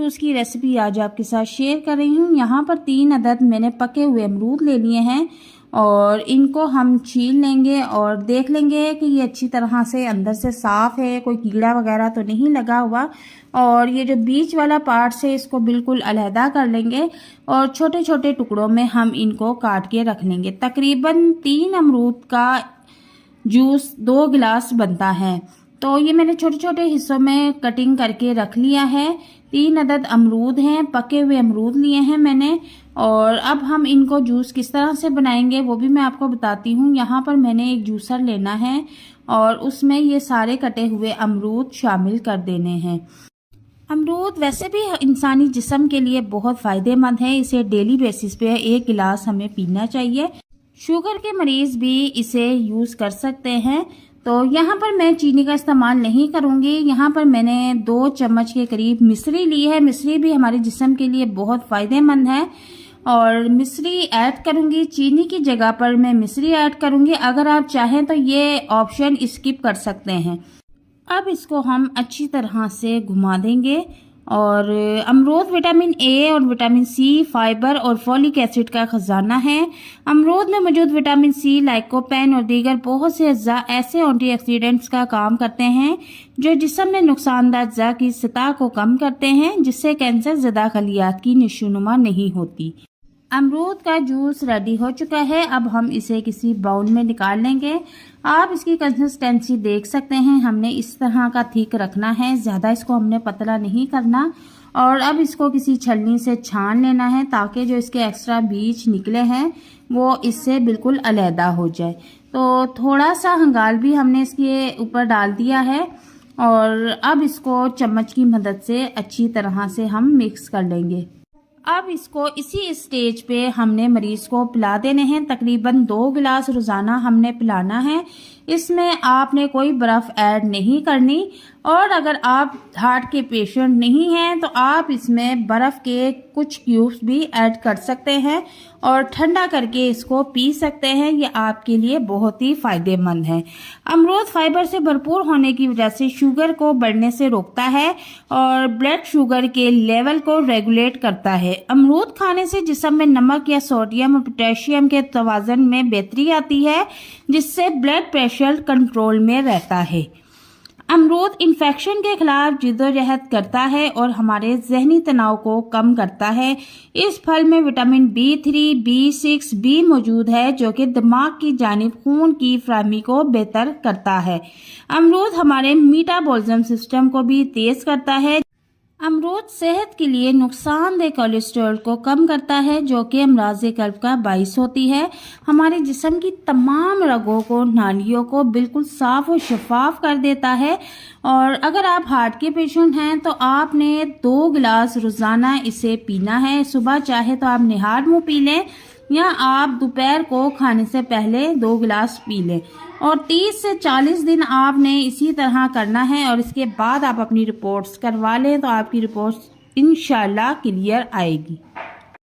Juice की recipe आज आपके साथ शेयर कर रही हूँ। यहाँ पर 3 अदद मैंने पके हुए अमरूद ले लिए हैं और इनको हम छील लेंगे और देख लेंगे कि ये अच्छी तरह से अंदर से साफ़ है, कोई कीड़ा वगैरह तो नहीं लगा हुआ। और ये जो बीच वाला पार्ट है इसको बिल्कुल अलहदा कर लेंगे और छोटे छोटे टुकड़ों में हम इनको काट के रख लेंगे। तकरीबन 3 अमरूद का जूस 2 गिलास बनता है, तो ये मैंने छोटे छोटे हिस्सों में कटिंग करके रख लिया है। 3 अदद अमरूद हैं, पके हुए अमरूद लिए हैं मैंने। और अब हम इनको जूस किस तरह से बनाएंगे वो भी मैं आपको बताती हूँ। यहाँ पर मैंने एक जूसर लेना है और उसमें ये सारे कटे हुए अमरूद शामिल कर देने हैं। अमरूद वैसे भी इंसानी जिस्म के लिए बहुत फ़ायदेमंद है, इसे डेली बेसिस पे 1 गिलास हमें पीना चाहिए। शुगर के मरीज़ भी इसे यूज़ कर सकते हैं। तो यहाँ पर मैं चीनी का इस्तेमाल नहीं करूँगी। यहाँ पर मैंने 2 चम्मच के करीब मिश्री ली है। मिश्री भी हमारे जिस्म के लिए बहुत फ़ायदेमंद है और मिश्री ऐड करूँगी। चीनी की जगह पर मैं मिश्री ऐड करूँगी। अगर आप चाहें तो ये ऑप्शन स्किप कर सकते हैं। अब इसको हम अच्छी तरह से घुमा देंगे। और अमरूद विटामिन ए और विटामिन सी, फाइबर और फॉलिक एसिड का खजाना है। अमरूद में मौजूद विटामिन सी, लाइकोपेन और दीगर बहुत से अज्जा ऐसे एंटीऑक्सीडेंट्स का काम करते हैं जो जिस्म में नुकसानदायक अज्जा की सतह को कम करते हैं, जिससे कैंसर ज़दा खलियात की नशोनुमा नहीं होती। अमरूद का जूस रेडी हो चुका है। अब हम इसे किसी बाउल में निकाल लेंगे। आप इसकी कंसिस्टेंसी देख सकते हैं, हमने इस तरह का थिक रखना है, ज़्यादा इसको हमने पतला नहीं करना। और अब इसको किसी छलनी से छान लेना है ताकि जो इसके एक्स्ट्रा बीज निकले हैं वो इससे बिल्कुल अलहदा हो जाए। तो थोड़ा सा हंगाल भी हमने इसके ऊपर डाल दिया है और अब इसको चम्मच की मदद से अच्छी तरह से हम मिक्स कर लेंगे। अब इसको इसी स्टेज पे हमने मरीज को पिला देने हैं। तकरीबन 2 गिलास रोज़ाना हमने पिलाना है। इसमें आपने कोई बर्फ़ ऐड नहीं करनी। और अगर आप हार्ट के पेशेंट नहीं हैं तो आप इसमें बर्फ़ के कुछ क्यूब्स भी ऐड कर सकते हैं और ठंडा करके इसको पी सकते हैं। ये आपके लिए बहुत ही फ़ायदेमंद है। अमरूद फाइबर से भरपूर होने की वजह से शुगर को बढ़ने से रोकता है और ब्लड शुगर के लेवल को रेगुलेट करता है। अमरूद खाने से जिस्म में नमक या सोडियम और पोटेशियम के तवाज़ुन में बेहतरी आती है, जिससे ब्लड प्रेशर कंट्रोल में रहता है। अमरूद इन्फेक्शन के खिलाफ जिद्दोजहद करता है और हमारे जहनी तनाव को कम करता है। इस फल में विटामिन B3, B6, B मौजूद है जो कि दिमाग की जानिब खून की फराहमी को बेहतर करता है। अमरूद हमारे मेटाबॉलिज्म सिस्टम को भी तेज करता है। अमरूद सेहत के लिए नुकसानदेह कोलेस्ट्रॉल को कम करता है जो कि अमराज़े कल्ब का बाइस होती है। हमारे जिस्म की तमाम रगों को, नालियों को बिल्कुल साफ और शफाफ कर देता है। और अगर आप हार्ट के पेशेंट हैं तो आपने 2 गिलास रोज़ाना इसे पीना है। सुबह चाहे तो आप निहार मुँह पी लें या आप दोपहर को खाने से पहले 2 गिलास पी लें। और 30 से 40 दिन आपने इसी तरह करना है और इसके बाद आप अपनी रिपोर्ट्स करवा लें तो आपकी रिपोर्ट्स इंशाल्लाह क्लियर आएगी।